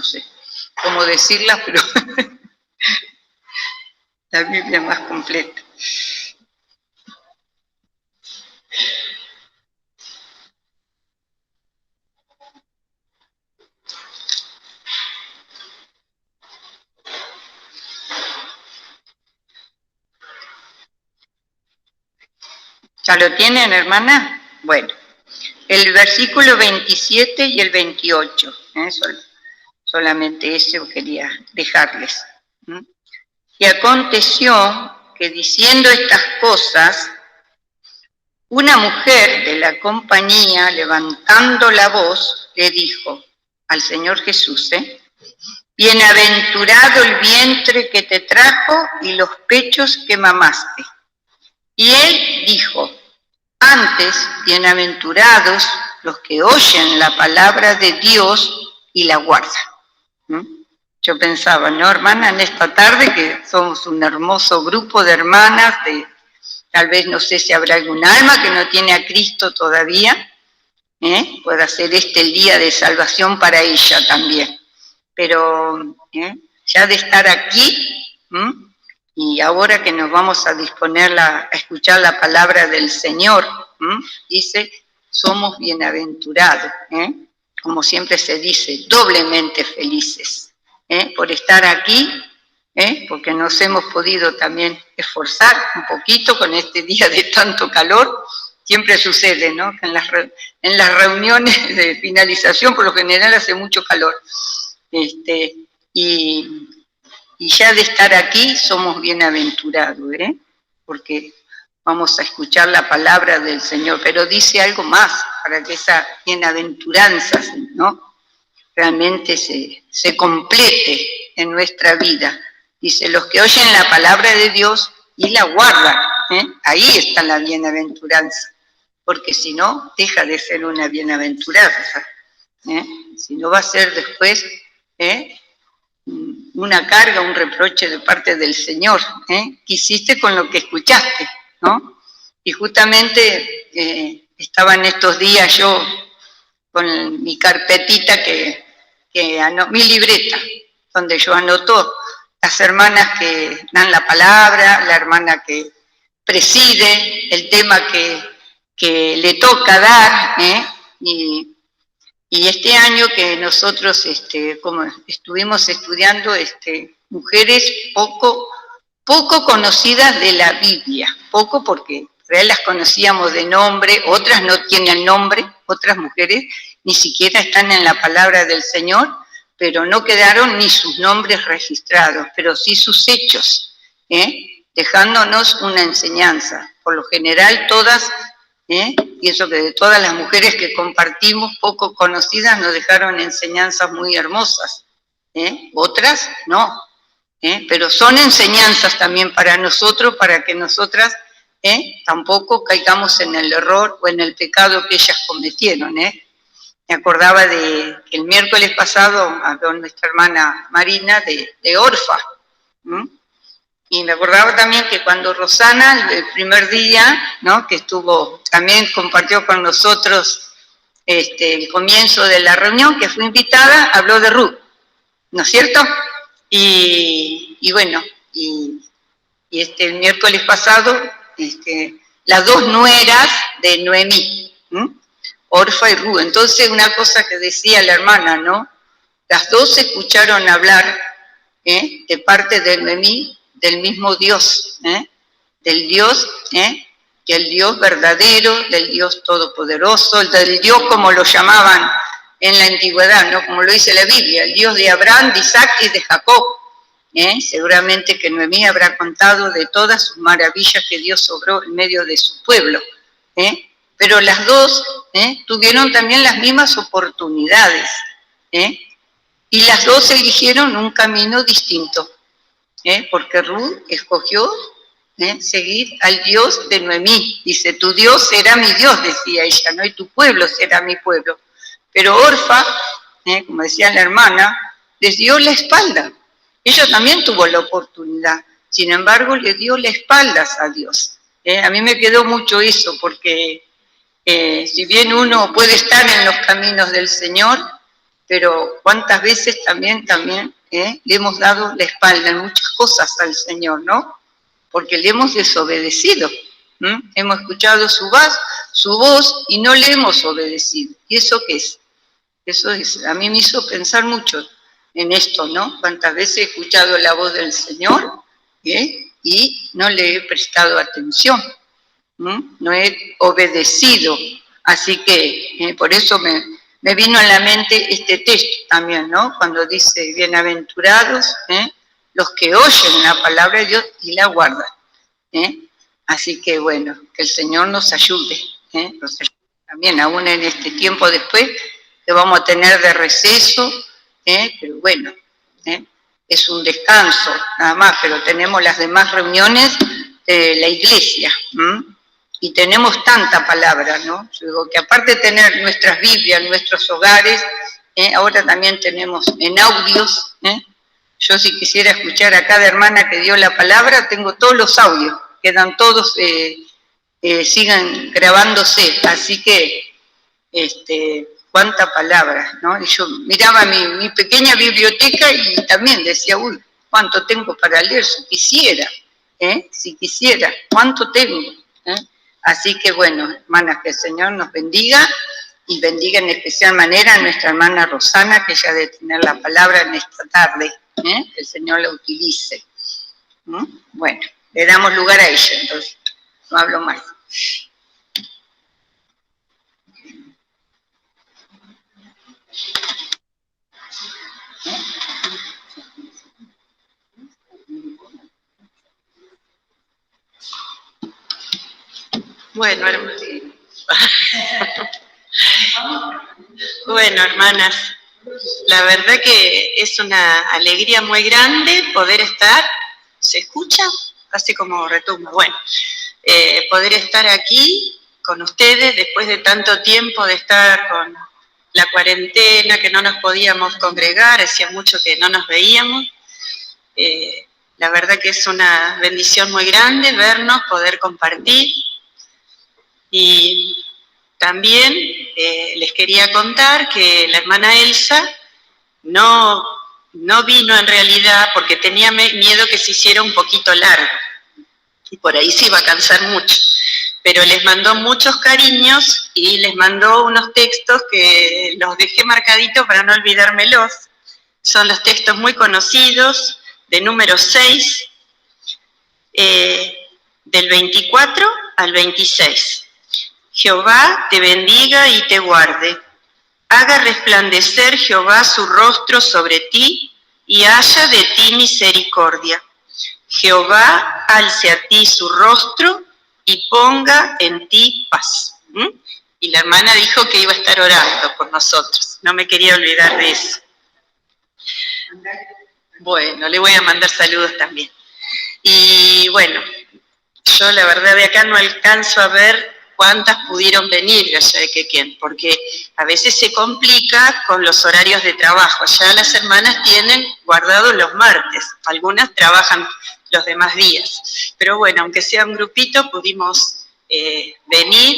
no sé cómo decirlas, pero la Biblia más completa. ¿Ya lo tienen, hermana? Bueno, el versículo 27 y el 28, solamente eso quería dejarles. Y aconteció que diciendo estas cosas, una mujer de la compañía, levantando la voz, le dijo al Señor Jesús, bienaventurado el vientre que te trajo y los pechos que mamaste. Y él dijo, antes, bienaventurados los que oyen la palabra de Dios y la guardan. Yo pensaba, ¿no, hermana? En esta tarde que somos un hermoso grupo de hermanas, tal vez no sé si habrá algún alma que no tiene a Cristo todavía, pueda ser este el día de salvación para ella también. Pero ya de estar aquí, y ahora que nos vamos a disponer a escuchar la palabra del Señor, dice, somos bienaventurados, como siempre se dice, doblemente felices, por estar aquí, porque nos hemos podido también esforzar un poquito con este día de tanto calor. Siempre sucede, ¿no? Que en las reuniones de finalización por lo general hace mucho calor. Y ya de estar aquí somos bienaventurados, porque vamos a escuchar la palabra del Señor, pero dice algo más para que esa bienaventuranza, ¿no?, realmente se complete en nuestra vida. Dice, los que oyen la palabra de Dios y la guardan, ahí está la bienaventuranza, porque si no, deja de ser una bienaventuranza, si no va a ser después una carga, un reproche de parte del Señor. ¿Qué hiciste con lo que escuchaste? ¿No? Y justamente estaba en estos días yo con mi carpetita, mi libreta, donde yo anoto las hermanas que dan la palabra, la hermana que preside, el tema que le toca dar, y este año que nosotros, como estuvimos estudiando, mujeres poco conocidas de la Biblia, poco porque las conocíamos de nombre, otras no tienen nombre, otras mujeres ni siquiera están en la palabra del Señor, pero no quedaron ni sus nombres registrados, pero sí sus hechos, dejándonos una enseñanza. Por lo general todas, pienso que de todas las mujeres que compartimos, poco conocidas, nos dejaron enseñanzas muy hermosas, otras no, pero son enseñanzas también para nosotros, para que nosotras tampoco caigamos en el error o en el pecado que ellas cometieron. Me acordaba de que el miércoles pasado habló nuestra hermana Marina de Orfa, y me acordaba también que cuando Rosana, el primer día, ¿no?, que estuvo, también compartió con nosotros el comienzo de la reunión, que fue invitada, habló de Ruth, ¿no es cierto? Y bueno, el miércoles pasado, las dos nueras de Noemí, Orfa y Ruth. Entonces, una cosa que decía la hermana, ¿no? Las dos escucharon hablar de parte de Noemí, del mismo Dios, del Dios, que el Dios verdadero, del Dios todopoderoso, del Dios como lo llamaban en la antigüedad, ¿no?, como lo dice la Biblia, el Dios de Abraham, de Isaac y de Jacob. Seguramente que Noemí habrá contado de todas sus maravillas que Dios obró en medio de su pueblo, pero las dos tuvieron también las mismas oportunidades, y las dos eligieron un camino distinto, porque Ruth escogió seguir al Dios de Noemí. Dice, tu Dios será mi Dios, decía ella, ¿no?, y tu pueblo será mi pueblo. Pero Orfa, como decía la hermana, les dio la espalda. Ella también tuvo la oportunidad, sin embargo, le dio la espalda a Dios. A mí me quedó mucho eso, porque si bien uno puede estar en los caminos del Señor, pero cuántas veces también le hemos dado la espalda en muchas cosas al Señor, ¿no? Porque le hemos desobedecido. Hemos escuchado su voz y no le hemos obedecido. ¿Y eso qué es? Eso es, a mí me hizo pensar mucho en esto, ¿no? Cuántas veces he escuchado la voz del Señor y no le he prestado atención, no he obedecido. Así que por eso me vino a la mente este texto también, ¿no? Cuando dice, bienaventurados los que oyen la palabra de Dios y la guardan. Así que bueno, que el Señor nos ayude, también aún en este tiempo después que vamos a tener de receso, pero bueno, es un descanso nada más, pero tenemos las demás reuniones de la iglesia, y tenemos tanta palabra, ¿no? Yo digo que aparte de tener nuestras Biblias, nuestros hogares, ahora también tenemos en audios, yo si quisiera escuchar a cada hermana que dio la palabra, tengo todos los audios, quedan todos, sigan grabándose, así que, cuánta palabra, ¿no? Y yo miraba mi pequeña biblioteca y también decía, uy, cuánto tengo para leer, si quisiera, cuánto tengo, Así que bueno, hermanas, que el Señor nos bendiga y bendiga en especial manera a nuestra hermana Rosana, que ella debe tener la palabra en esta tarde, que el Señor la utilice. Bueno, le damos lugar a ella, entonces, no hablo más. Bueno, hermanas, la verdad que es una alegría muy grande poder estar, ¿se escucha? Así como retumba, bueno, poder estar aquí con ustedes después de tanto tiempo de estar con la cuarentena, que no nos podíamos congregar, hacía mucho que no nos veíamos. La verdad que es una bendición muy grande vernos, poder compartir. Y también les quería contar que la hermana Elsa no vino en realidad porque tenía miedo que se hiciera un poquito largo y por ahí se iba a cansar mucho, pero les mandó muchos cariños y les mandó unos textos que los dejé marcaditos para no olvidármelos. Son los textos muy conocidos de número 6, del 24 al 26. Jehová te bendiga y te guarde. Haga resplandecer Jehová su rostro sobre ti y haya de ti misericordia. Jehová alce a ti su rostro y ponga en ti paz. Y la hermana dijo que iba a estar orando por nosotros. No me quería olvidar de eso. Bueno, le voy a mandar saludos también. Y bueno, yo la verdad de acá no alcanzo a ver cuántas pudieron venir de allá de Quequén, porque a veces se complica con los horarios de trabajo. Allá las hermanas tienen guardados los martes, algunas trabajan los demás días. Pero bueno, aunque sea un grupito, pudimos venir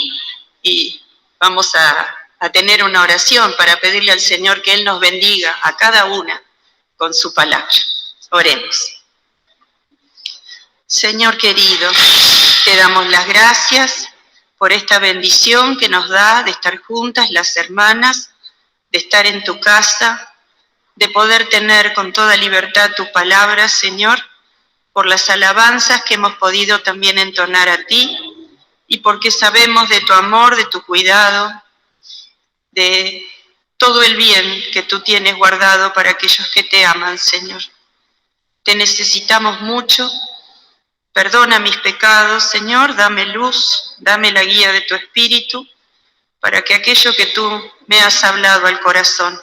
y vamos a tener una oración para pedirle al Señor que Él nos bendiga a cada una con su palabra. Oremos. Señor querido, te damos las gracias por esta bendición que nos da de estar juntas las hermanas, de estar en tu casa, de poder tener con toda libertad tu palabra, Señor, por las alabanzas que hemos podido también entonar a ti y porque sabemos de tu amor, de tu cuidado, de todo el bien que tú tienes guardado para aquellos que te aman, Señor. Te necesitamos mucho. Perdona mis pecados, Señor, dame luz, dame la guía de tu Espíritu, para que aquello que tú me has hablado al corazón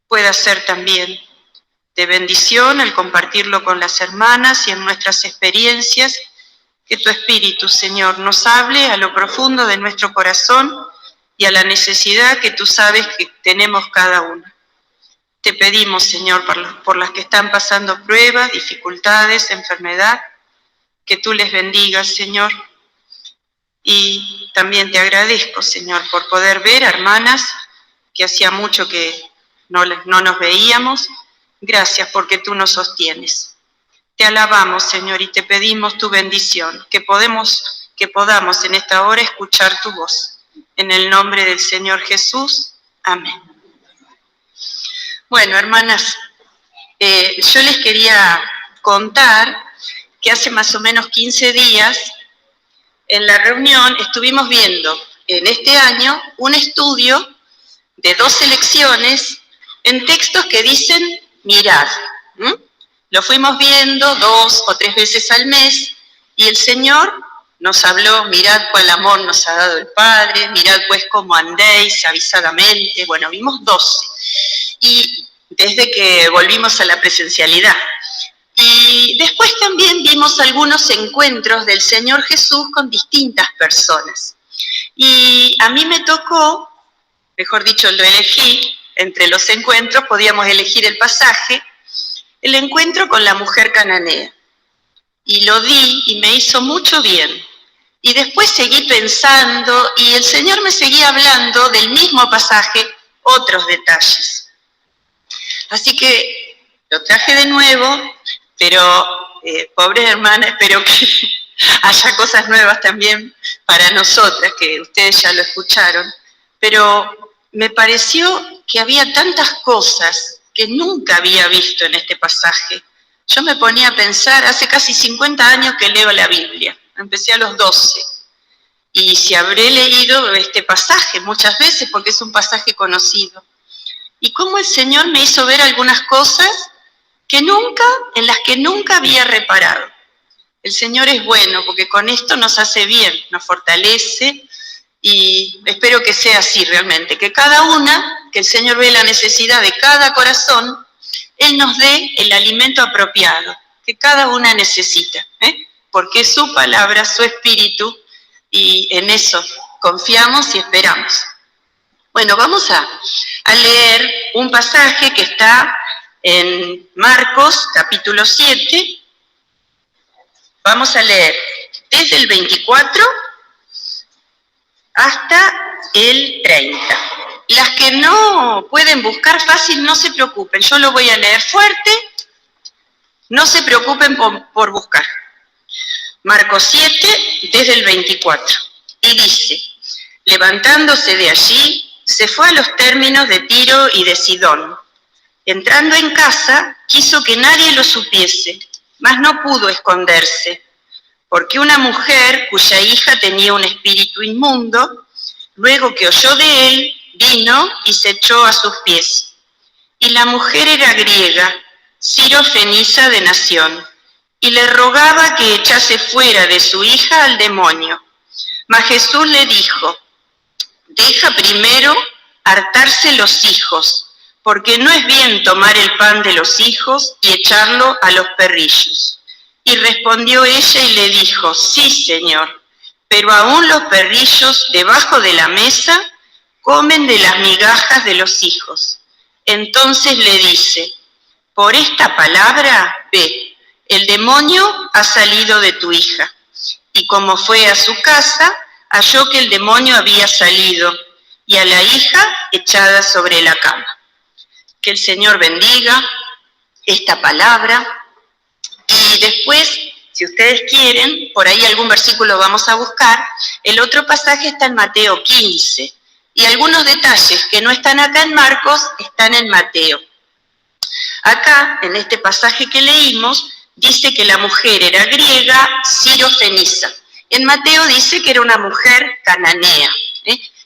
pueda ser también de bendición al compartirlo con las hermanas y en nuestras experiencias, que tu Espíritu, Señor, nos hable a lo profundo de nuestro corazón y a la necesidad que tú sabes que tenemos cada uno. Te pedimos, Señor, por las que están pasando pruebas, dificultades, enfermedad, que tú les bendigas, Señor. Y también te agradezco, Señor, por poder ver hermanas que hacía mucho que no nos veíamos. Gracias porque tú nos sostienes. Te alabamos, Señor, y te pedimos tu bendición, que podamos en esta hora escuchar tu voz. En el nombre del Señor Jesús. Amén. Bueno, hermanas, yo les quería contar que hace más o menos 15 días en la reunión estuvimos viendo en este año un estudio de 2 selecciones en textos que dicen mirad. Lo fuimos viendo 2 o 3 veces al mes y el Señor nos habló, mirad cuál amor nos ha dado el Padre, mirad pues cómo andéis avisadamente. Bueno, vimos 12 y desde que volvimos a la presencialidad. Y después también vimos algunos encuentros del Señor Jesús con distintas personas. Y a mí me tocó, mejor dicho, lo elegí, entre los encuentros podíamos elegir el pasaje, el encuentro con la mujer cananea. Y lo di y me hizo mucho bien. Y después seguí pensando y el Señor me seguía hablando del mismo pasaje, otros detalles. Así que lo traje de nuevo, pero pobre hermana, espero que haya cosas nuevas también para nosotras, que ustedes ya lo escucharon. Pero me pareció que había tantas cosas que nunca había visto en este pasaje. Yo me ponía a pensar, hace casi 50 años que leo la Biblia, empecé a los 12, y si habré leído este pasaje muchas veces porque es un pasaje conocido. Y cómo el Señor me hizo ver algunas cosas en las que nunca había reparado. El Señor es bueno porque con esto nos hace bien, nos fortalece y espero que sea así realmente, que cada una, que el Señor ve la necesidad de cada corazón, Él nos dé el alimento apropiado que cada una necesita, porque es su palabra, su espíritu, y en eso confiamos y esperamos. Bueno, vamos a leer un pasaje que está en Marcos, capítulo 7. Vamos a leer desde el 24 hasta el 30. Las que no pueden buscar fácil, no se preocupen. Yo lo voy a leer fuerte. No se preocupen por buscar. Marcos 7, desde el 24. Y dice, levantándose de allí, se fue a los términos de Tiro y de Sidón. Entrando en casa, quiso que nadie lo supiese, mas no pudo esconderse, porque una mujer cuya hija tenía un espíritu inmundo, luego que oyó de él, vino y se echó a sus pies. Y la mujer era griega, sirofenisa de nación, y le rogaba que echase fuera de su hija al demonio. Mas Jesús le dijo, deja primero hartarse los hijos, porque no es bien tomar el pan de los hijos y echarlo a los perrillos. Y respondió ella y le dijo, sí, Señor, pero aún los perrillos debajo de la mesa comen de las migajas de los hijos. Entonces le dice, por esta palabra, ve, el demonio ha salido de tu hija. Y como fue a su casa, halló que el demonio había salido, y a la hija echada sobre la cama. Que el Señor bendiga esta palabra. Y después, si ustedes quieren, por ahí algún versículo vamos a buscar. El otro pasaje está en Mateo 15. Y algunos detalles que no están acá en Marcos, están en Mateo. Acá, en este pasaje que leímos, dice que la mujer era griega, sirofenisa. En Mateo dice que era una mujer cananea.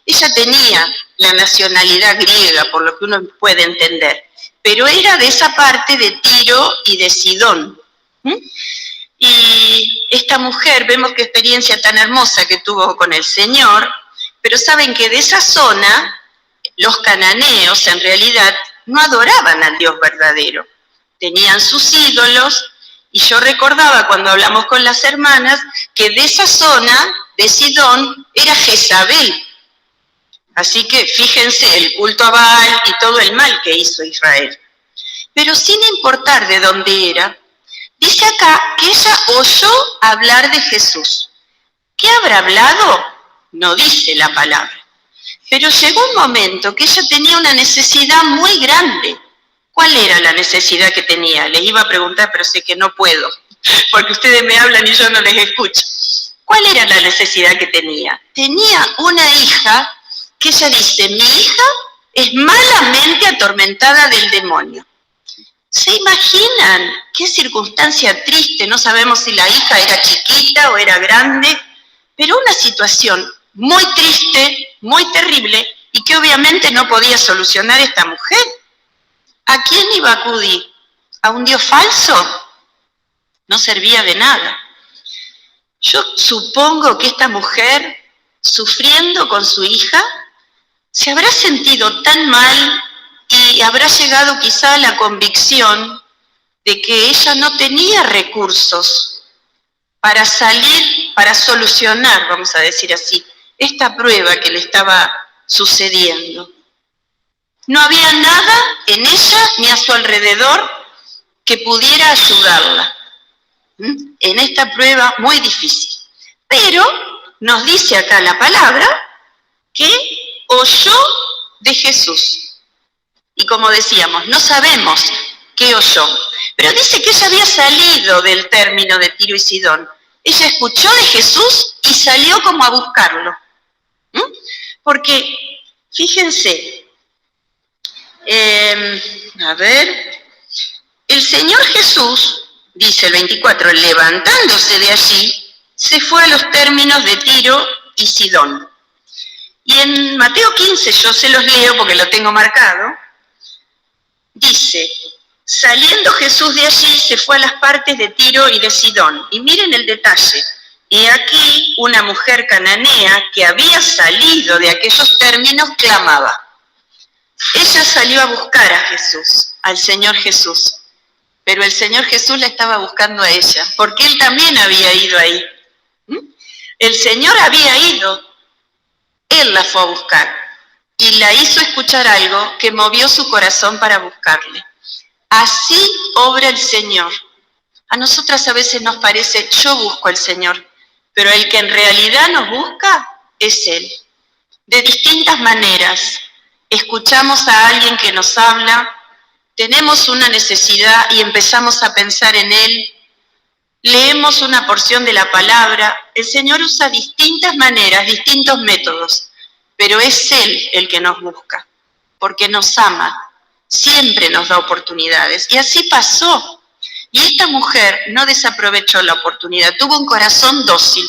Ella tenía la nacionalidad griega, por lo que uno puede entender, pero era de esa parte de Tiro y de Sidón. Y esta mujer, vemos qué experiencia tan hermosa que tuvo con el Señor, pero saben que de esa zona, los cananeos en realidad no adoraban al Dios verdadero. Tenían sus ídolos, y yo recordaba cuando hablamos con las hermanas, que de esa zona, de Sidón, era Jezabel. Así que fíjense el culto a Baal y todo el mal que hizo Israel. Pero sin importar de dónde era, dice acá que ella oyó hablar de Jesús. ¿Qué habrá hablado? No dice la palabra. Pero llegó un momento que ella tenía una necesidad muy grande. ¿Cuál era la necesidad que tenía? Les iba a preguntar, pero sé que no puedo, porque ustedes me hablan y yo no les escucho. ¿Cuál era la necesidad que tenía? Tenía una hija que ella dice, mi hija es malamente atormentada del demonio. ¿Se imaginan qué circunstancia triste? No sabemos si la hija era chiquita o era grande, pero una situación muy triste, muy terrible, y que obviamente no podía solucionar esta mujer. ¿A quién iba a acudir? ¿A un Dios falso? No servía de nada. Yo supongo que esta mujer, sufriendo con su hija, se habrá sentido tan mal y habrá llegado quizá a la convicción de que ella no tenía recursos para salir, para solucionar, vamos a decir así, esta prueba que le estaba sucediendo. No había nada en ella ni a su alrededor que pudiera ayudarla en esta prueba muy difícil. Pero nos dice acá la palabra que oyó de Jesús. Y como decíamos, no sabemos qué oyó, pero dice que ella había salido del término de Tiro y Sidón. Ella escuchó de Jesús y salió como a buscarlo. Porque, fíjense, el Señor Jesús, dice el 24, levantándose de allí, se fue a los términos de Tiro y Sidón. Y en Mateo 15, yo se los leo porque lo tengo marcado, dice, saliendo Jesús de allí, se fue a las partes de Tiro y de Sidón. Y miren el detalle, y aquí una mujer cananea que había salido de aquellos términos clamaba. Ella salió a buscar a Jesús, al Señor Jesús, pero el Señor Jesús la estaba buscando a ella, porque Él también había ido ahí. El Señor había ido, Él la fue a buscar y la hizo escuchar algo que movió su corazón para buscarle. Así obra el Señor. A nosotras a veces nos parece, yo busco al Señor, pero el que en realidad nos busca es Él. De distintas maneras, escuchamos a alguien que nos habla, tenemos una necesidad y empezamos a pensar en Él, leemos una porción de la palabra, el Señor usa distintas maneras, distintos métodos, pero es Él el que nos busca, porque nos ama, siempre nos da oportunidades. Y así pasó. Y esta mujer no desaprovechó la oportunidad, tuvo un corazón dócil.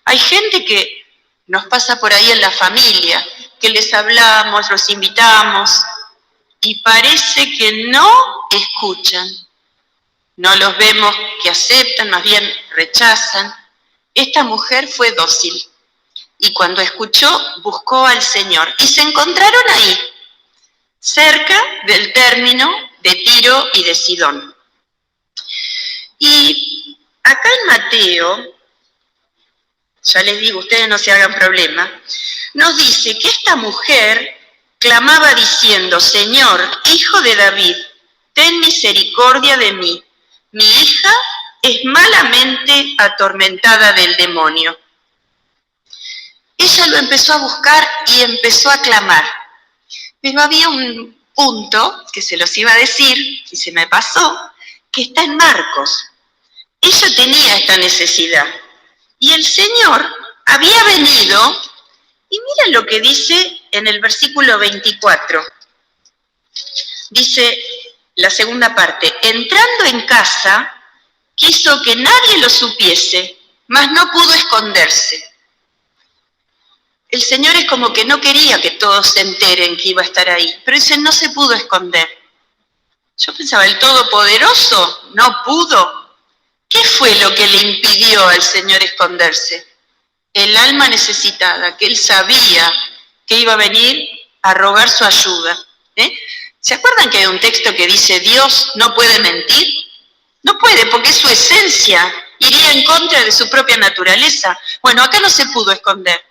Hay gente que nos pasa por ahí en la familia, que les hablamos, los invitamos, y parece que no escuchan. No los vemos que aceptan, más bien rechazan. Esta mujer fue dócil y cuando escuchó buscó al Señor y se encontraron ahí, cerca del término de Tiro y de Sidón. Y acá en Mateo, ya les digo, ustedes no se hagan problema, nos dice que esta mujer clamaba diciendo, Señor, Hijo de David, ten misericordia de mí. Mi hija es malamente atormentada del demonio. Ella lo empezó a buscar y empezó a clamar. Pero había un punto que se los iba a decir, y se me pasó, que está en Marcos. Ella tenía esta necesidad. Y el Señor había venido, y miren lo que dice en el versículo 24. Dice la segunda parte, entrando en casa, quiso que nadie lo supiese, mas no pudo esconderse. El Señor es como que no quería que todos se enteren que iba a estar ahí, pero dice, no se pudo esconder. Yo pensaba, ¿el Todopoderoso no pudo? ¿Qué fue lo que le impidió al Señor esconderse? El alma necesitada, que Él sabía que iba a venir a rogar su ayuda. ¿Se acuerdan que hay un texto que dice, Dios no puede mentir? No puede, porque es su esencia, iría en contra de su propia naturaleza. Bueno, acá no se pudo esconder,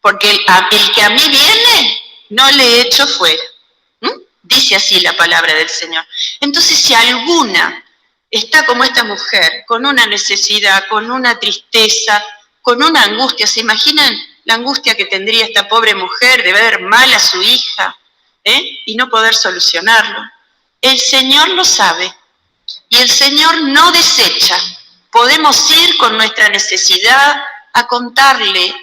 porque el que a mí viene, no le echo fuera. Dice así la palabra del Señor. Entonces, si alguna está como esta mujer, con una necesidad, con una tristeza, con una angustia, ¿se imaginan la angustia que tendría esta pobre mujer de ver mal a su hija, y no poder solucionarlo. El Señor lo sabe y el Señor no desecha. Podemos ir con nuestra necesidad a contarle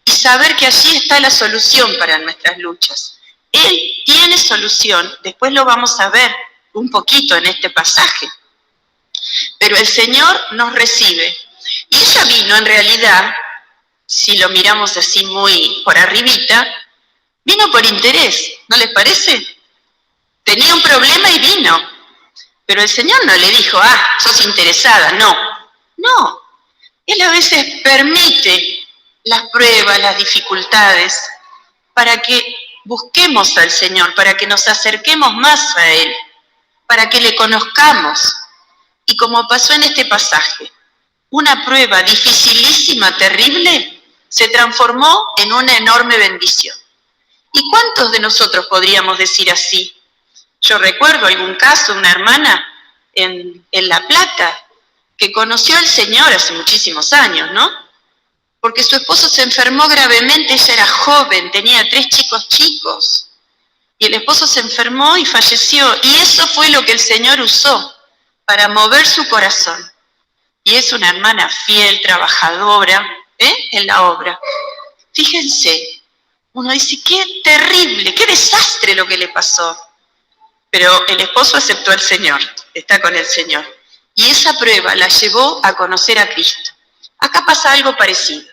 y saber que allí está la solución para nuestras luchas. Él tiene solución, después lo vamos a ver un poquito en este pasaje. Pero el Señor nos recibe. Y ella vino en realidad, si lo miramos así muy por arribita, vino por interés, ¿no les parece? Tenía un problema y vino. Pero el Señor no le dijo, sos interesada, no. No, Él a veces permite las pruebas, las dificultades, para que busquemos al Señor, para que nos acerquemos más a Él, para que le conozcamos. Y como pasó en este pasaje, una prueba dificilísima, terrible, se transformó en una enorme bendición. ¿Y cuántos de nosotros podríamos decir así? Yo recuerdo algún caso, una hermana en La Plata, que conoció al Señor hace muchísimos años, ¿no? Porque su esposo se enfermó gravemente, ella era joven, tenía 3 chicos, y el esposo se enfermó y falleció, y eso fue lo que el Señor usó para mover su corazón. Y es una hermana fiel, trabajadora, en la obra. Fíjense, uno dice, qué terrible, qué desastre lo que le pasó. Pero el esposo aceptó al Señor, está con el Señor. Y esa prueba la llevó a conocer a Cristo. Acá pasa algo parecido.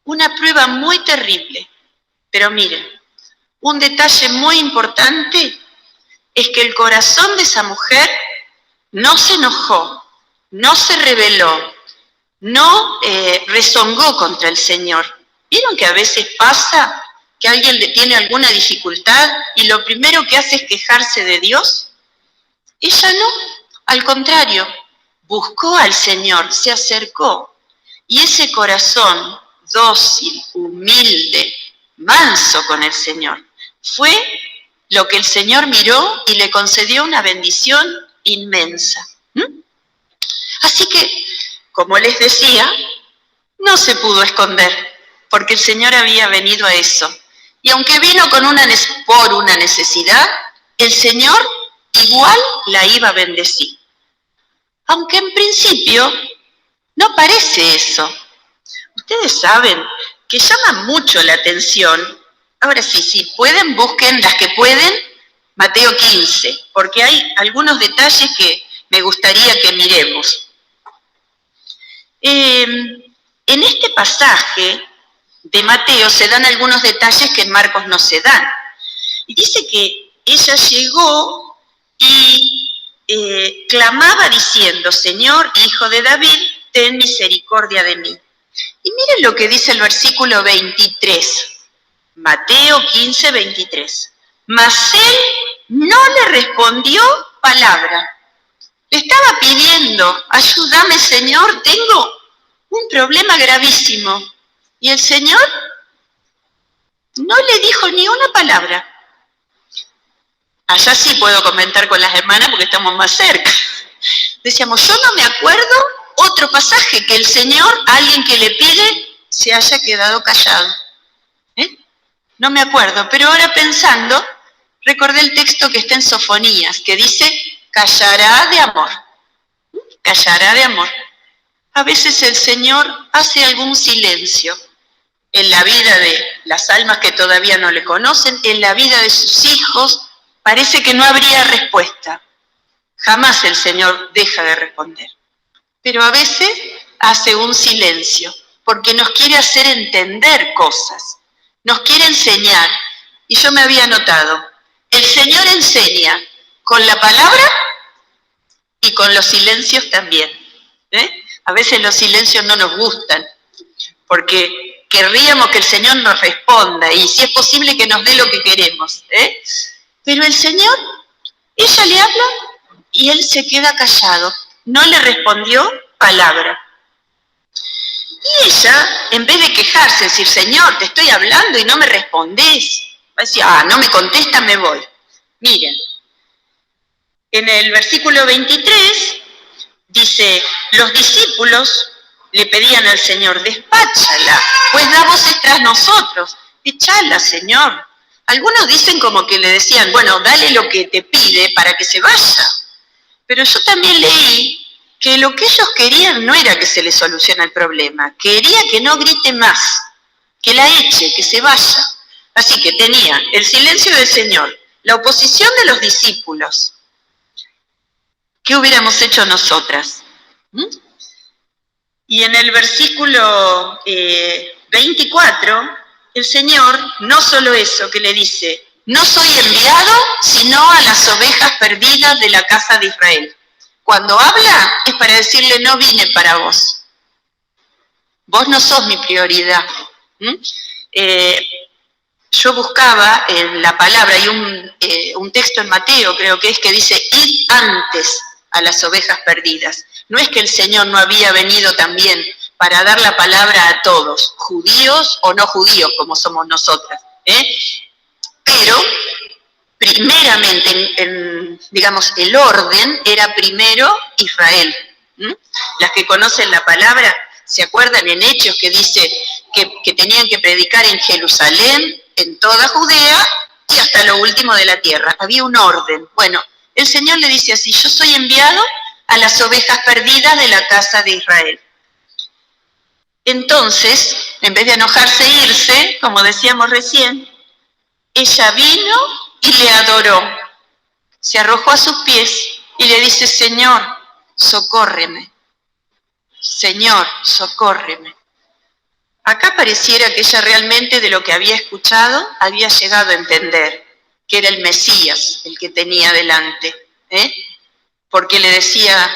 Una prueba muy terrible. Pero miren, un detalle muy importante es que el corazón de esa mujer no se enojó, no se rebeló, no rezongó contra el Señor. ¿Vieron que a veces pasa que alguien tiene alguna dificultad y lo primero que hace es quejarse de Dios? Ella no, al contrario, buscó al Señor, se acercó. Y ese corazón dócil, humilde, manso con el Señor, fue lo que el Señor miró y le concedió una bendición inmensa. Así que, como les decía, no se pudo esconder, porque el Señor había venido a eso. Y aunque vino por una necesidad, el Señor igual la iba a bendecir. Aunque en principio no parece eso. Ustedes saben que llama mucho la atención. Ahora sí, si pueden, busquen las que pueden, Mateo 15, porque hay algunos detalles que me gustaría que miremos. En este pasaje de Mateo se dan algunos detalles que en Marcos no se dan. Y dice que ella llegó y clamaba diciendo, Señor, Hijo de David, ten misericordia de mí. Y miren lo que dice el versículo 23, Mateo 15, 23. Mas él no le respondió palabra. Le estaba pidiendo, ayúdame Señor, tengo un problema gravísimo. Y el Señor no le dijo ni una palabra. Allá sí puedo comentar con las hermanas porque estamos más cerca. Decíamos, yo no me acuerdo otro pasaje que el Señor, a alguien que le pide, se haya quedado callado. No me acuerdo, pero ahora pensando, recordé el texto que está en Sofonías, que dice, callará de amor. Callará de amor. A veces el Señor hace algún silencio en la vida de las almas que todavía no le conocen, en la vida de sus hijos, parece que no habría respuesta. Jamás el Señor deja de responder. Pero a veces hace un silencio, porque nos quiere hacer entender cosas, nos quiere enseñar. Y yo me había notado, el Señor enseña con la palabra y con los silencios también. A veces los silencios no nos gustan, porque querríamos que el Señor nos responda, y si es posible que nos dé lo que queremos. Pero el Señor, ella le habla y él se queda callado. No le respondió palabra. Y ella, en vez de quejarse, decir, Señor, te estoy hablando y no me respondés, va a decir, no me contesta, me voy. Miren, en el versículo 23 dice, los discípulos le pedían al Señor, despáchala, pues da voces tras nosotros, echala, Señor. Algunos dicen como que le decían, bueno, dale lo que te pide para que se vaya. Pero yo también leí que lo que ellos querían no era que se les solucione el problema, quería que no grite más, que la eche, que se vaya. Así que tenía el silencio del Señor, la oposición de los discípulos. ¿Qué hubiéramos hecho nosotras? Y en el versículo 24, el Señor, no solo eso, que le dice, no soy enviado, sino a las ovejas perdidas de la casa de Israel. Cuando habla, es para decirle, no vine para vos. Vos no sos mi prioridad. Yo buscaba en la palabra, hay un texto en Mateo, creo que es, que dice, id antes a las ovejas perdidas. No es que el Señor no había venido también para dar la palabra a todos, judíos o no judíos, como somos nosotras, pero primeramente, digamos, el orden era primero Israel. Las que conocen la palabra, ¿se acuerdan en Hechos que dice que tenían que predicar en Jerusalén, en toda Judea y hasta lo último de la tierra? Había un orden. Bueno, el Señor le dice así, yo soy enviado a las ovejas perdidas de la casa de Israel. Entonces, en vez de enojarse e irse, como decíamos recién, ella vino y le adoró. Se arrojó a sus pies y le dice, Señor, socórreme. Señor, socórreme. Acá pareciera que ella realmente de lo que había escuchado había llegado a entender que era el Mesías el que tenía delante, porque le decía,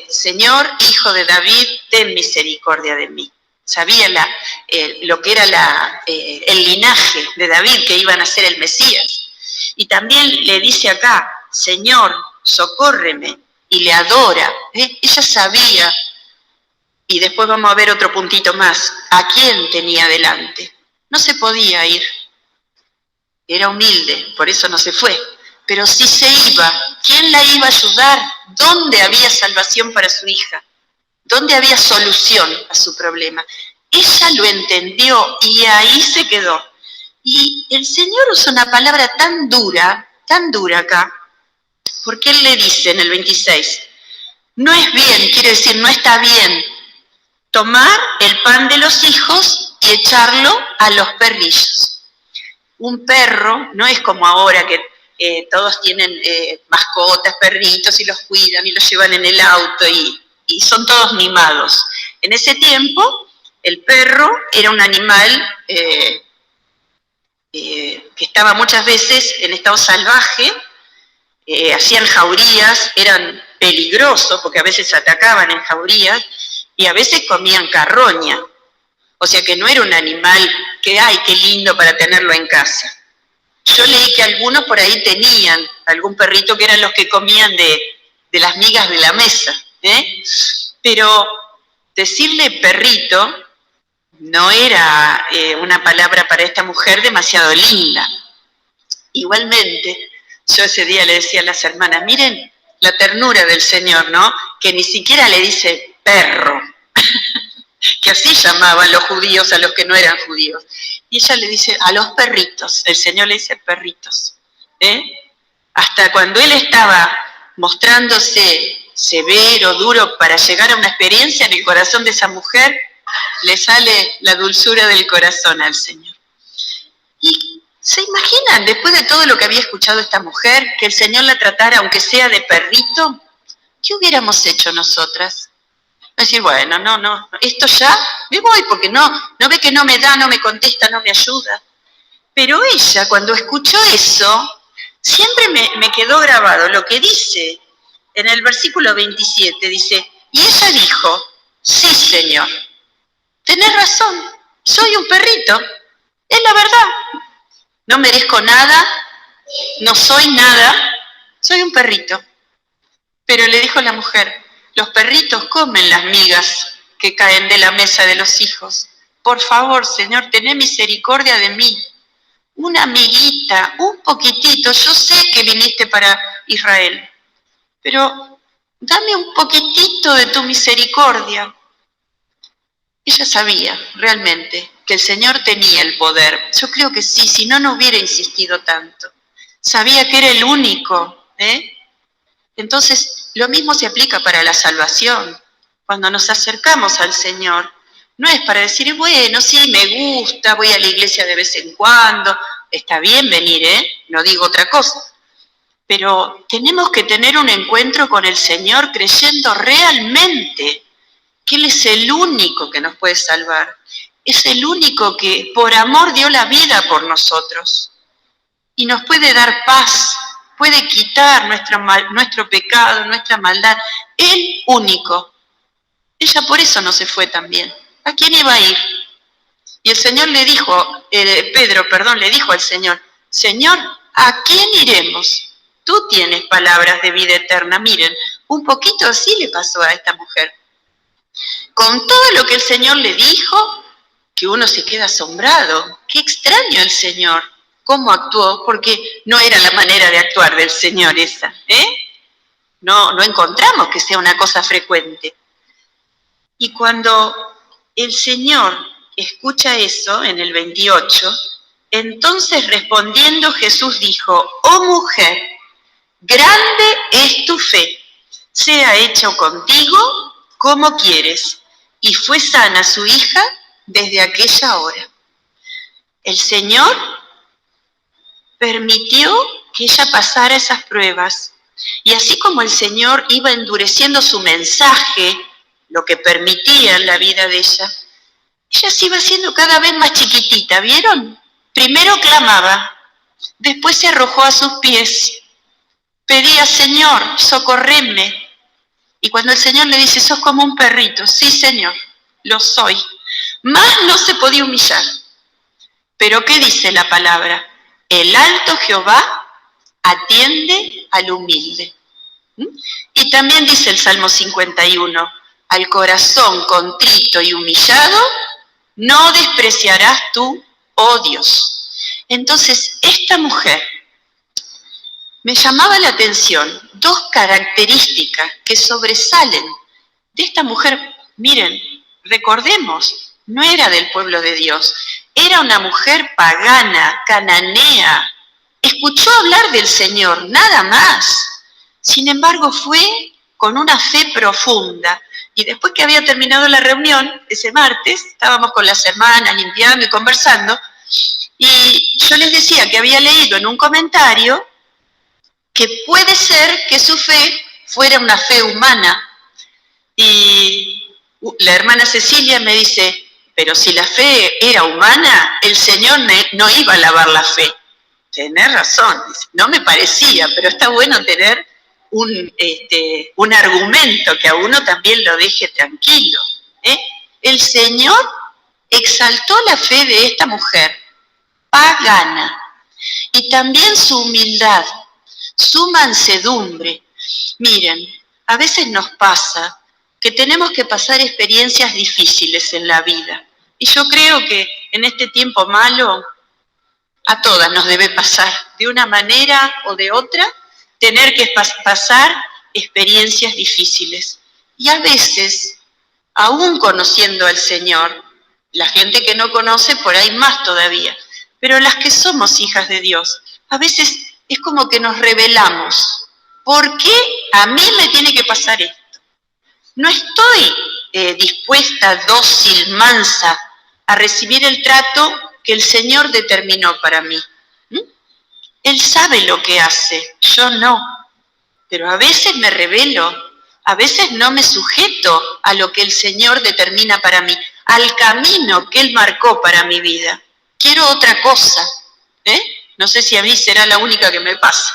Señor, hijo de David, ten misericordia de mí. Sabía lo que era el linaje de David, que iban a ser el Mesías. Y también le dice acá, Señor, socórreme, y le adora. Ella sabía, y después vamos a ver otro puntito más, a quién tenía delante. No se podía ir. Era humilde, por eso no se fue. Pero si se iba, ¿quién la iba a ayudar? ¿Dónde había salvación para su hija? ¿Dónde había solución a su problema? Ella lo entendió y ahí se quedó. Y el Señor usa una palabra tan dura acá, porque Él le dice en el 26, no es bien, quiere decir no está bien, tomar el pan de los hijos y echarlo a los perrillos. Un perro no es como ahora que todos tienen mascotas, perritos, y los cuidan y los llevan en el auto y son todos mimados. En ese tiempo, el perro era un animal que estaba muchas veces en estado salvaje, hacían jaurías, eran peligrosos porque a veces atacaban en jaurías y a veces comían carroña. O sea que no era un animal que, ay, qué lindo para tenerlo en casa. Yo leí que algunos por ahí tenían algún perrito que eran los que comían de las migas de la mesa, pero decirle perrito no era una palabra para esta mujer demasiado linda. Igualmente, yo ese día le decía a las hermanas, miren la ternura del Señor, ¿no? Que ni siquiera le dice perro, que así llamaban los judíos a los que no eran judíos. Y ella le dice a los perritos, el Señor le dice perritos. Hasta cuando Él estaba mostrándose severo, duro, para llegar a una experiencia en el corazón de esa mujer, le sale la dulzura del corazón al Señor. Y ¿se imaginan, después de todo lo que había escuchado esta mujer, que el Señor la tratara aunque sea de perrito? ¿Qué hubiéramos hecho nosotras? Decir, bueno, no, esto ya, me voy porque no ve que no me da, no me contesta, no me ayuda. Pero ella, cuando escuchó eso, siempre me quedó grabado lo que dice en el versículo 27, dice, y ella dijo, sí, Señor, tenés razón, soy un perrito, es la verdad. No merezco nada, no soy nada, soy un perrito. Pero le dijo la mujer, los perritos comen las migas que caen de la mesa de los hijos. Por favor, Señor, tené misericordia de mí. Una miguita, un poquitito, yo sé que viniste para Israel, pero dame un poquitito de tu misericordia. Ella sabía realmente que el Señor tenía el poder. Yo creo que sí, si no, no hubiera insistido tanto. Sabía que era el único, Entonces, lo mismo se aplica para la salvación. Cuando nos acercamos al Señor, no es para decir, bueno, sí, me gusta, voy a la iglesia de vez en cuando, está bien venir, no digo otra cosa. Pero tenemos que tener un encuentro con el Señor creyendo realmente que Él es el único que nos puede salvar. Es el único que por amor dio la vida por nosotros. Y nos puede dar paz, puede quitar nuestro pecado, nuestra maldad. Él único. Ella por eso no se fue también. ¿A quién iba a ir? Y el Señor le dijo, Pedro le dijo al Señor, Señor, ¿a quién iremos? Tú tienes palabras de vida eterna. Miren, un poquito así le pasó a esta mujer. Con todo lo que el Señor le dijo, que uno se queda asombrado. Qué extraño el Señor, cómo actuó, porque no era la manera de actuar del Señor esa, No encontramos que sea una cosa frecuente. Y cuando el Señor escucha eso, en el 28, entonces respondiendo Jesús dijo, oh mujer, grande es tu fe, sea hecho contigo como quieres. Y fue sana su hija desde aquella hora. El Señor permitió que ella pasara esas pruebas. Y así como el Señor iba endureciendo su mensaje, lo que permitía en la vida de ella se iba haciendo cada vez más chiquitita, ¿vieron? Primero clamaba, después se arrojó a sus pies, pedía, Señor, socorreme. Y cuando el Señor le dice, sos como un perrito, sí, Señor, lo soy. Más no se podía humillar. Pero ¿qué dice la palabra? El alto Jehová atiende al humilde. Y también dice el Salmo 51, al corazón contrito y humillado, no despreciarás tú, oh Dios. Entonces, esta mujer me llamaba la atención dos características que sobresalen de esta mujer. Miren, recordemos, no era del pueblo de Dios, era una mujer pagana, cananea, escuchó hablar del Señor, nada más. Sin embargo, fue con una fe profunda. Y después que había terminado la reunión, ese martes, estábamos con las hermanas limpiando y conversando, y yo les decía que había leído en un comentario que puede ser que su fe fuera una fe humana. Y la hermana Cecilia me dice, pero si la fe era humana, el Señor no iba a lavar la fe. Tenés razón, no me parecía, pero está bueno tener un argumento que a uno también lo deje tranquilo. El Señor exaltó la fe de esta mujer, pagana, y también su humildad, su mansedumbre. Miren, a veces nos pasa que tenemos que pasar experiencias difíciles en la vida. Y yo creo que en este tiempo malo, a todas nos debe pasar, de una manera o de otra, tener que pasar experiencias difíciles. Y a veces, aún conociendo al Señor, la gente que no conoce por ahí más todavía, pero las que somos hijas de Dios, a veces es como que nos rebelamos. ¿Por qué a mí me tiene que pasar esto? No estoy dispuesta, dócil, mansa, a recibir el trato que el Señor determinó para mí. Él sabe lo que hace, yo no. Pero a veces me rebelo, a veces no me sujeto a lo que el Señor determina para mí, al camino que Él marcó para mi vida. Quiero otra cosa, No sé si a mí será la única que me pasa,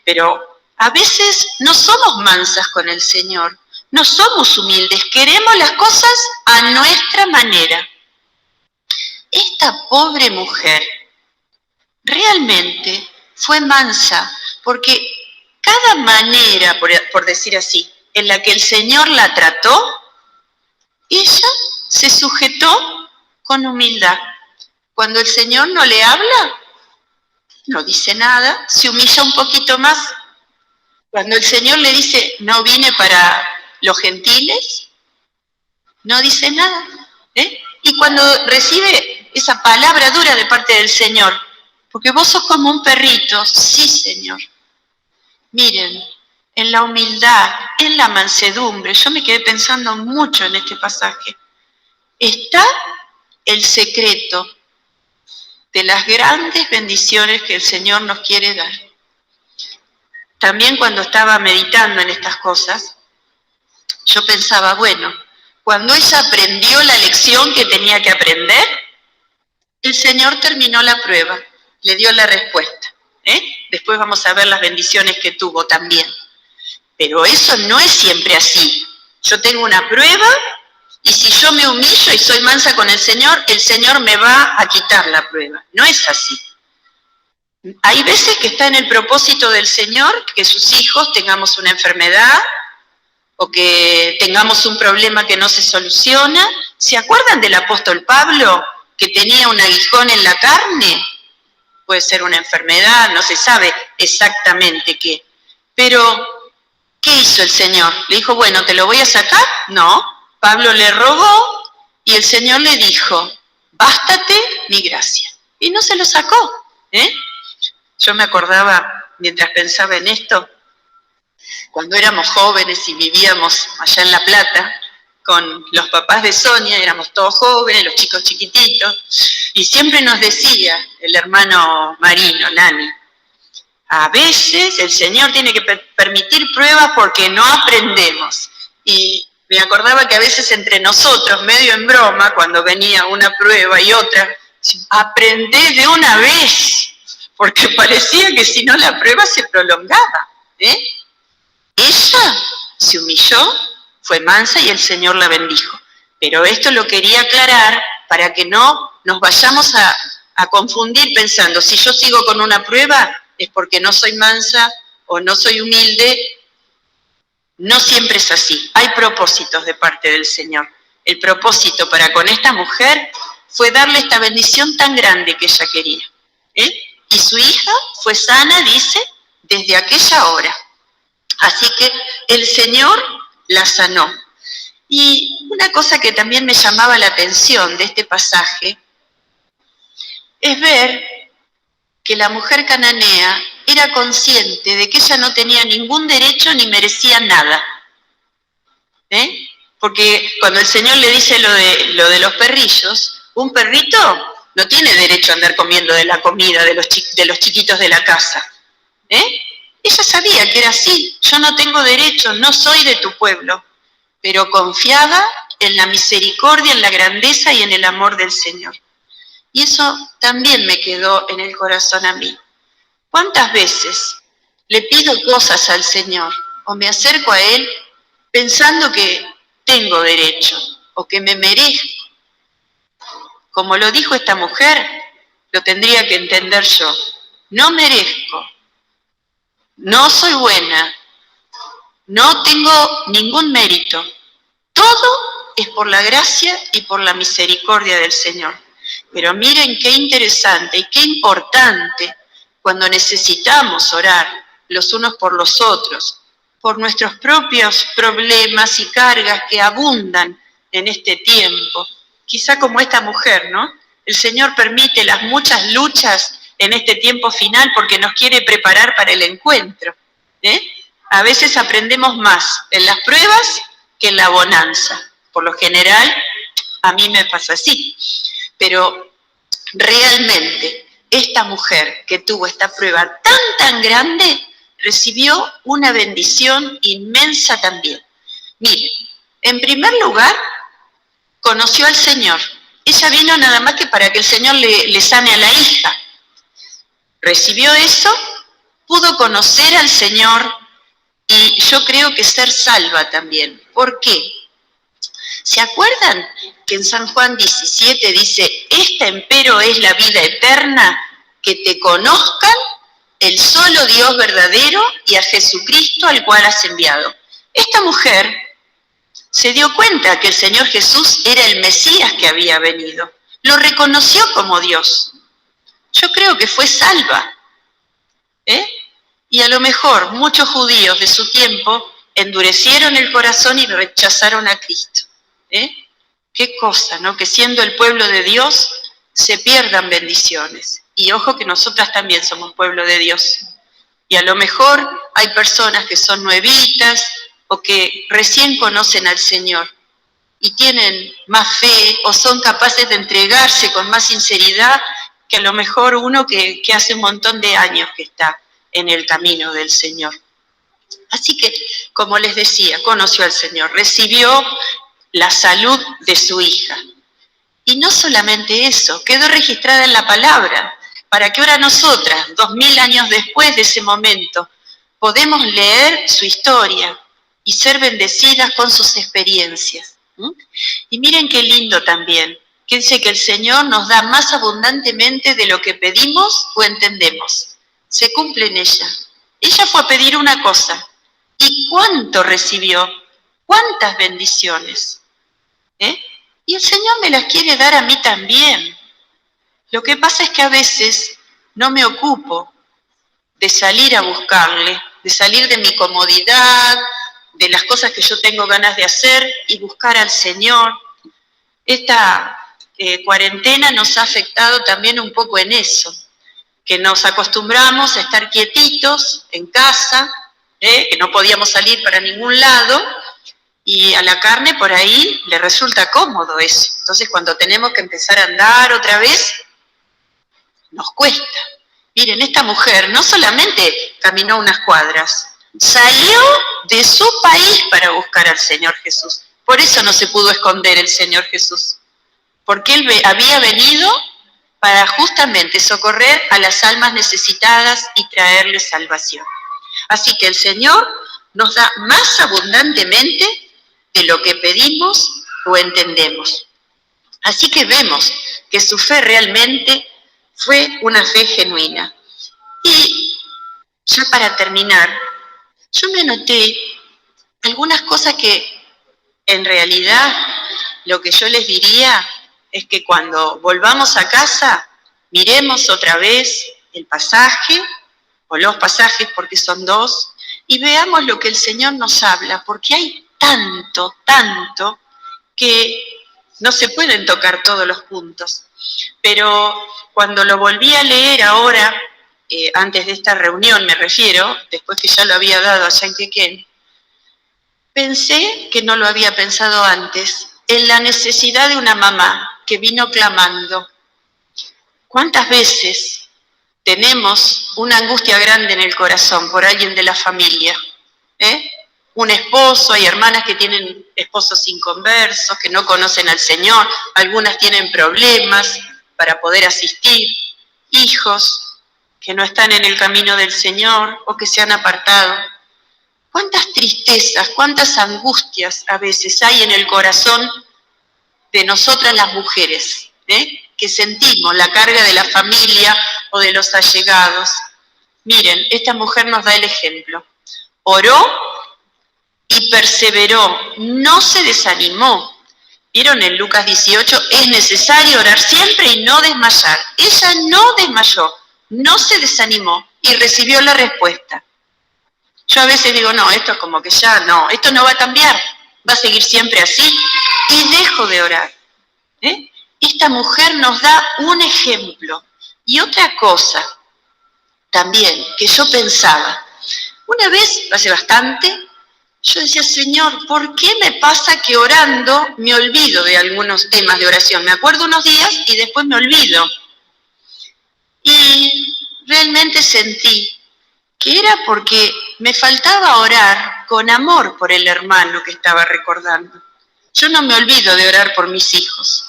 pero a veces no somos mansas con el Señor, no somos humildes, queremos las cosas a nuestra manera. Esta pobre mujer realmente fue mansa, porque cada manera, por decir así, en la que el Señor la trató, ella se sujetó con humildad. Cuando el Señor no le habla, no dice nada, se humilla un poquito más. Cuando el Señor le dice, no vine para los gentiles, no dice nada. Y cuando recibe esa palabra dura de parte del Señor, porque vos sos como un perrito, sí, Señor. Miren, en la humildad, en la mansedumbre, yo me quedé pensando mucho en este pasaje, está el secreto de las grandes bendiciones que el Señor nos quiere dar. También cuando estaba meditando en estas cosas, yo pensaba, bueno, cuando ella aprendió la lección que tenía que aprender, el Señor terminó la prueba, le dio la respuesta. Después vamos a ver las bendiciones que tuvo también. Pero eso no es siempre así. Yo tengo una prueba y si yo me humillo y soy mansa con el Señor me va a quitar la prueba. No es así. Hay veces que está en el propósito del Señor que sus hijos tengamos una enfermedad o que tengamos un problema que no se soluciona. ¿Se acuerdan del apóstol Pablo que tenía un aguijón en la carne? Puede ser una enfermedad, no se sabe exactamente qué. Pero, ¿qué hizo el Señor? ¿Le dijo, bueno, te lo voy a sacar? No. Pablo le rogó y el Señor le dijo, bástate mi gracia. Y no se lo sacó. Yo me acordaba, mientras pensaba en esto, cuando éramos jóvenes y vivíamos allá en La Plata, con los papás de Sonia, éramos todos jóvenes, los chicos chiquititos, y siempre nos decía el hermano Marino, Nani, a veces el Señor tiene que permitir pruebas porque no aprendemos. Y me acordaba que a veces entre nosotros, medio en broma, cuando venía una prueba y otra, aprendé de una vez, porque parecía que si no la prueba se prolongaba. Ella se humilló, fue mansa y el Señor la bendijo. Pero esto lo quería aclarar para que no nos vayamos a confundir pensando, si yo sigo con una prueba es porque no soy mansa o no soy humilde. No siempre es así. Hay propósitos de parte del Señor. El propósito para con esta mujer fue darle esta bendición tan grande que ella quería. Y su hija fue sana, dice, desde aquella hora. Así que el Señor la sanó. Y una cosa que también me llamaba la atención de este pasaje es ver que la mujer cananea era consciente de que ella no tenía ningún derecho ni merecía nada. Porque cuando el Señor le dice lo de los perrillos, un perrito no tiene derecho a andar comiendo de la comida de los chiquitos de la casa. Ella sabía que era así, yo no tengo derecho, no soy de tu pueblo, pero confiaba en la misericordia, en la grandeza y en el amor del Señor. Y eso también me quedó en el corazón a mí. ¿Cuántas veces le pido cosas al Señor o me acerco a Él pensando que tengo derecho o que me merezco? Como lo dijo esta mujer, lo tendría que entender yo. No merezco, no soy buena, no tengo ningún mérito. Todo es por la gracia y por la misericordia del Señor. Pero miren qué interesante y qué importante cuando necesitamos orar los unos por los otros, por nuestros propios problemas y cargas que abundan en este tiempo. Quizá como esta mujer, ¿no? El Señor permite las muchas luchas en este tiempo final porque nos quiere preparar para el encuentro. A veces aprendemos más en las pruebas que en la bonanza. Por lo general, a mí me pasa así. Pero realmente esta mujer que tuvo esta prueba tan grande, recibió una bendición inmensa también. Miren, en primer lugar, conoció al Señor. Ella vino nada más que para que el Señor le sane a la hija. Recibió eso, pudo conocer al Señor y yo creo que ser salva también. ¿Por qué? ¿Se acuerdan que en San Juan 17 dice, esta empero es la vida eterna, que te conozcan el solo Dios verdadero y a Jesucristo al cual has enviado? Esta mujer se dio cuenta que el Señor Jesús era el Mesías que había venido. Lo reconoció como Dios. Yo creo que fue salva. Y a lo mejor muchos judíos de su tiempo endurecieron el corazón y rechazaron a Cristo. Qué cosa, ¿no? Que siendo el pueblo de Dios se pierdan bendiciones. Y ojo que nosotras también somos pueblo de Dios. Y a lo mejor hay personas que son nuevitas o que recién conocen al Señor y tienen más fe o son capaces de entregarse con más sinceridad que a lo mejor uno que hace un montón de años que está en el camino del Señor. Así que, como les decía, conoció al Señor, recibió la salud de su hija. Y no solamente eso, quedó registrada en la palabra, para que ahora nosotras, 2000 años después de ese momento, podemos leer su historia y ser bendecidas con sus experiencias. Y miren qué lindo también, que dice que el Señor nos da más abundantemente de lo que pedimos o entendemos. Se cumple en ella. Ella fue a pedir una cosa. ¿Y cuánto recibió? ¿Cuántas bendiciones? Y el Señor me las quiere dar a mí también. Lo que pasa es que a veces no me ocupo de salir a buscarle, de salir de mi comodidad, de las cosas que yo tengo ganas de hacer y buscar al Señor. Esta cuarentena nos ha afectado también un poco en eso, que nos acostumbramos a estar quietitos en casa, que no podíamos salir para ningún lado, y a la carne por ahí le resulta cómodo eso. Entonces cuando tenemos que empezar a andar otra vez, nos cuesta. Miren, esta mujer no solamente caminó unas cuadras, salió de su país para buscar al Señor Jesús. Por eso no se pudo esconder el Señor Jesús, porque Él había venido para justamente socorrer a las almas necesitadas y traerles salvación. Así que el Señor nos da más abundantemente de lo que pedimos o entendemos. Así que vemos que su fe realmente fue una fe genuina. Y ya para terminar, yo me anoté algunas cosas que en realidad lo que yo les diría es que cuando volvamos a casa, miremos otra vez el pasaje, o los pasajes porque son dos, y veamos lo que el Señor nos habla, porque hay tanto, tanto, que no se pueden tocar todos los puntos. Pero cuando lo volví a leer ahora, antes de esta reunión me refiero, después que ya lo había dado allá en Quequén, pensé que no lo había pensado antes, en la necesidad de una mamá que vino clamando. ¿Cuántas veces tenemos una angustia grande en el corazón por alguien de la familia? Un esposo, hay hermanas que tienen esposos inconversos, que no conocen al Señor, algunas tienen problemas para poder asistir, hijos que no están en el camino del Señor o que se han apartado. ¿Cuántas tristezas, cuántas angustias a veces hay en el corazón de nosotras las mujeres, que sentimos la carga de la familia o de los allegados? Miren, esta mujer nos da el ejemplo. Oró y perseveró, no se desanimó. ¿Vieron en Lucas 18? Es necesario orar siempre y no desmayar. Ella no desmayó, no se desanimó y recibió la respuesta. Yo a veces digo, no, esto es como que ya no, esto no va a cambiar, va a seguir siempre así, y dejo de orar. Esta mujer nos da un ejemplo. Y otra cosa también que yo pensaba, una vez, hace bastante, yo decía, Señor, ¿por qué me pasa que orando me olvido de algunos temas de oración? Me acuerdo unos días y después me olvido. Y realmente sentí que era porque me faltaba orar con amor por el hermano que estaba recordando. Yo no me olvido de orar por mis hijos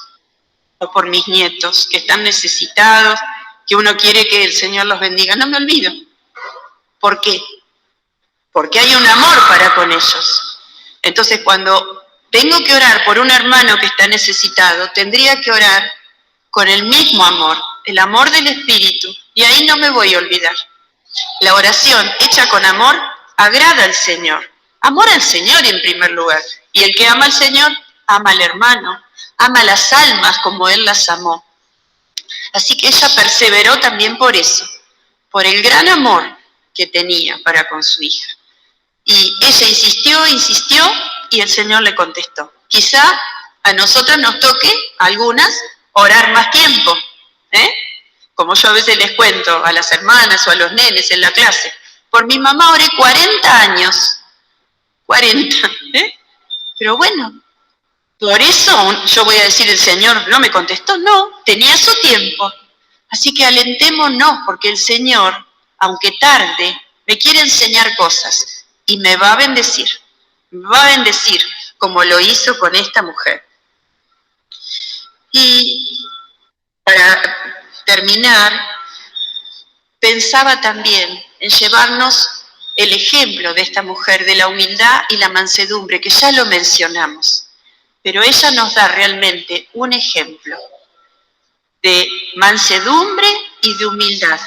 o por mis nietos que están necesitados, que uno quiere que el Señor los bendiga. No me olvido. ¿Por qué? Porque hay un amor para con ellos. Entonces, cuando tengo que orar por un hermano que está necesitado, tendría que orar con el mismo amor, el amor del Espíritu, y ahí no me voy a olvidar. La oración hecha con amor agrada al Señor. Amor al Señor en primer lugar. Y el que ama al Señor, ama al hermano, ama las almas como Él las amó. Así que ella perseveró también por eso, por el gran amor que tenía para con su hija. Y ella insistió, y el Señor le contestó. Quizá a nosotros nos toque, a algunas, orar más tiempo, Como yo a veces les cuento a las hermanas o a los nenes en la clase. Por mi mamá oré 40 años. 40, Pero bueno, por eso yo voy a decir, el Señor no me contestó, no, tenía su tiempo. Así que alentémonos, porque el Señor, aunque tarde, me quiere enseñar cosas y me va a bendecir. Me va a bendecir como lo hizo con esta mujer. Y para terminar, pensaba también en llevarnos el ejemplo de esta mujer, de la humildad y la mansedumbre, que ya lo mencionamos. Pero ella nos da realmente un ejemplo de mansedumbre y de humildad.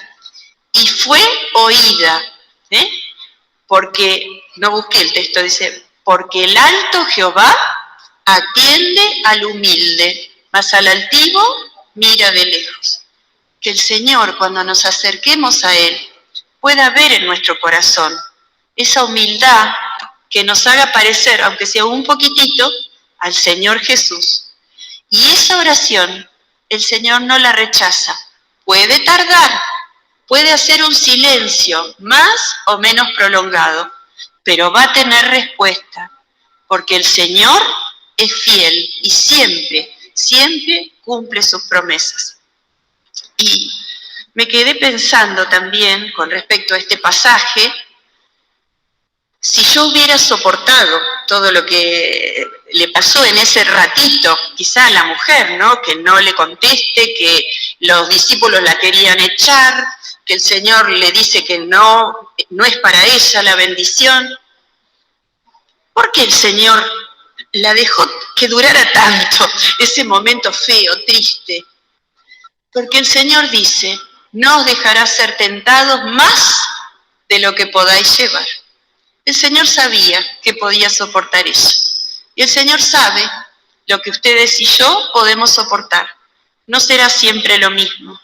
Y fue oída, porque, no busqué el texto, dice, porque el alto Jehová atiende al humilde, mas al altivo mira de lejos. Que el Señor, cuando nos acerquemos a Él, pueda ver en nuestro corazón esa humildad que nos haga parecer, aunque sea un poquitito, al Señor Jesús. Y esa oración, el Señor no la rechaza. Puede tardar, puede hacer un silencio más o menos prolongado, pero va a tener respuesta, porque el Señor es fiel y siempre, siempre cumple sus promesas. Y me quedé pensando también con respecto a este pasaje, si yo hubiera soportado todo lo que le pasó en ese ratito, quizá a la mujer, ¿no? Que no le conteste, que los discípulos la querían echar, que el Señor le dice que no es para ella la bendición. ¿Por qué el Señor la dejó que durara tanto ese momento feo, triste? Porque el Señor dice, no os dejará ser tentados más de lo que podáis llevar. El Señor sabía que podía soportar eso. Y el Señor sabe lo que ustedes y yo podemos soportar. No será siempre lo mismo.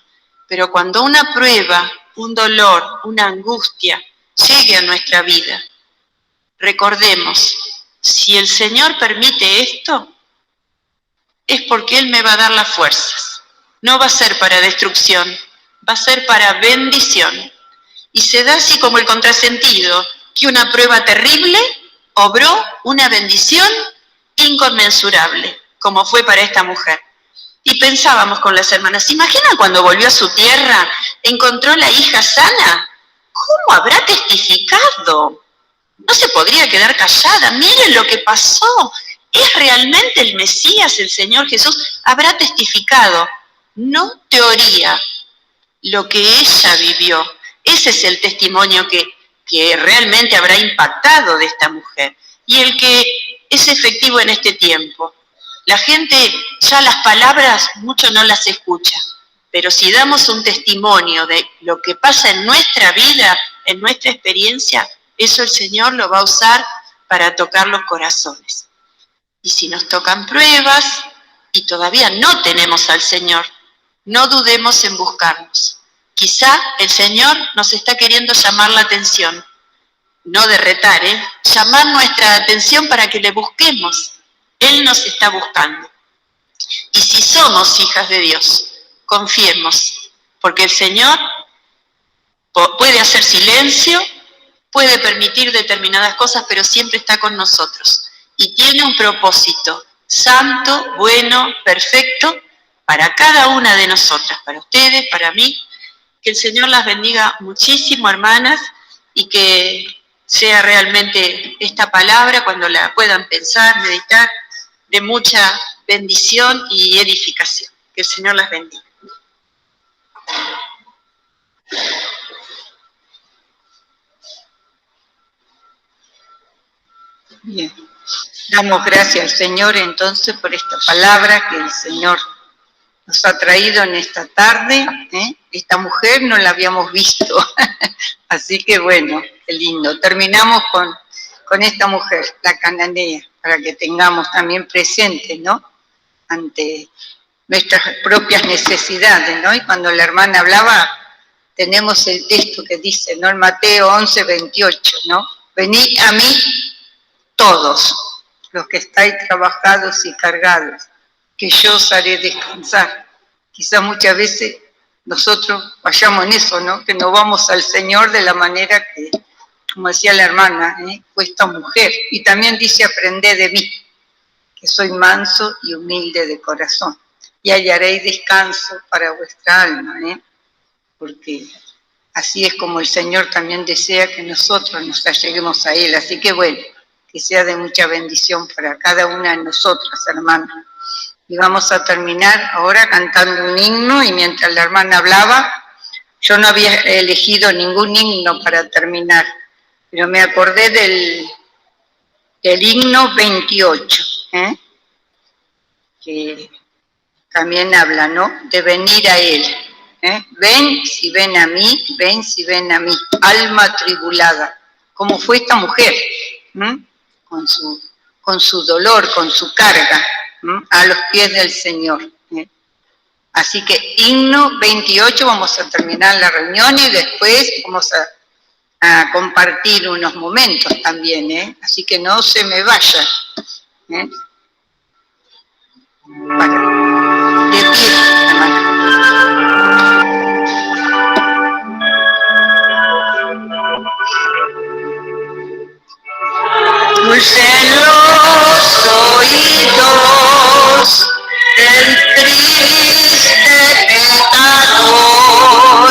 Pero cuando una prueba, un dolor, una angustia llegue a nuestra vida, recordemos, si el Señor permite esto, es porque Él me va a dar las fuerzas. No va a ser para destrucción, va a ser para bendición. Y se da así como el contrasentido, que una prueba terrible obró una bendición inconmensurable, como fue para esta mujer. Y pensábamos con las hermanas, ¿se imaginan cuando volvió a su tierra, encontró la hija sana? ¿Cómo habrá testificado? No se podría quedar callada, miren lo que pasó. ¿Es realmente el Mesías, el Señor Jesús? Habrá testificado, no teoría, lo que ella vivió. Ese es el testimonio que realmente habrá impactado de esta mujer y el que es efectivo en este tiempo. La gente ya las palabras mucho no las escucha, pero si damos un testimonio de lo que pasa en nuestra vida, en nuestra experiencia, eso el Señor lo va a usar para tocar los corazones. Y si nos tocan pruebas y todavía no tenemos al Señor, no dudemos en buscarnos. Quizá el Señor nos está queriendo llamar la atención, no de retar, llamar nuestra atención para que le busquemos. Él nos está buscando. Y si somos hijas de Dios, confiemos, porque el Señor puede hacer silencio, puede permitir determinadas cosas, pero siempre está con nosotros. Y tiene un propósito santo, bueno, perfecto, para cada una de nosotras, para ustedes, para mí. Que el Señor las bendiga muchísimo, hermanas, y que sea realmente esta palabra, cuando la puedan pensar, meditar, de mucha bendición y edificación. Que el Señor las bendiga. Bien. Damos gracias al Señor entonces por esta palabra que el Señor nos ha traído en esta tarde. Esta mujer no la habíamos visto, así que bueno, qué lindo. Terminamos con esta mujer, la cananea, para que tengamos también presente, ¿no? Ante nuestras propias necesidades, ¿no? Y cuando la hermana hablaba, tenemos el texto que dice, ¿no? En Mateo 11:28, ¿no? Venid a mí todos los que estáis trabajados y cargados, que yo os haré descansar. Quizás muchas veces nosotros vayamos en eso, ¿no? Que no vamos al Señor de la manera que, como decía la hermana, fue esta mujer. Y también dice, aprended de mí, que soy manso y humilde de corazón, y hallaréis descanso para vuestra alma, porque así es como el Señor también desea que nosotros nos alleguemos a Él. Así que bueno, que sea de mucha bendición para cada una de nosotras, hermanas. Y vamos a terminar ahora cantando un himno, y mientras la hermana hablaba, yo no había elegido ningún himno para terminar, pero me acordé del himno 28, que también habla, ¿no?, de venir a Él. Ven si ven a mí, ven si ven a mí, alma atribulada, como fue esta mujer, con su dolor, con su carga, a los pies del Señor. Así que himno 28, vamos a terminar la reunión y después vamos a compartir unos momentos también, así que no se me vayan. De pie, hermana. Dulcen los oídos del triste pecador,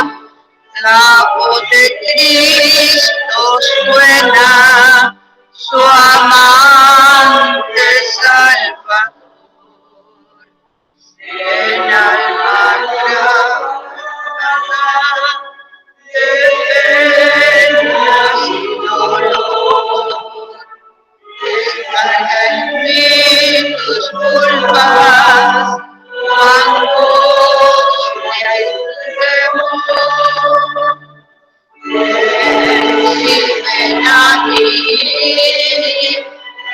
la voz de Cristo suena, su amante salvador. En alma de penas y dolor, descarga en mí tus culpas, angustia y temor. Ven si ven a mí,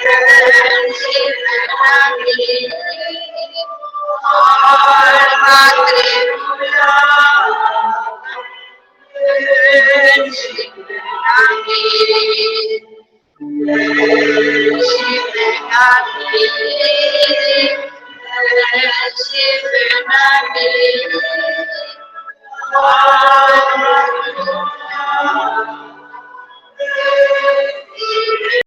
ven si ven a mí, alma tribulada, ven si ven a mí, ven si ven a mí, ven si ven a mí.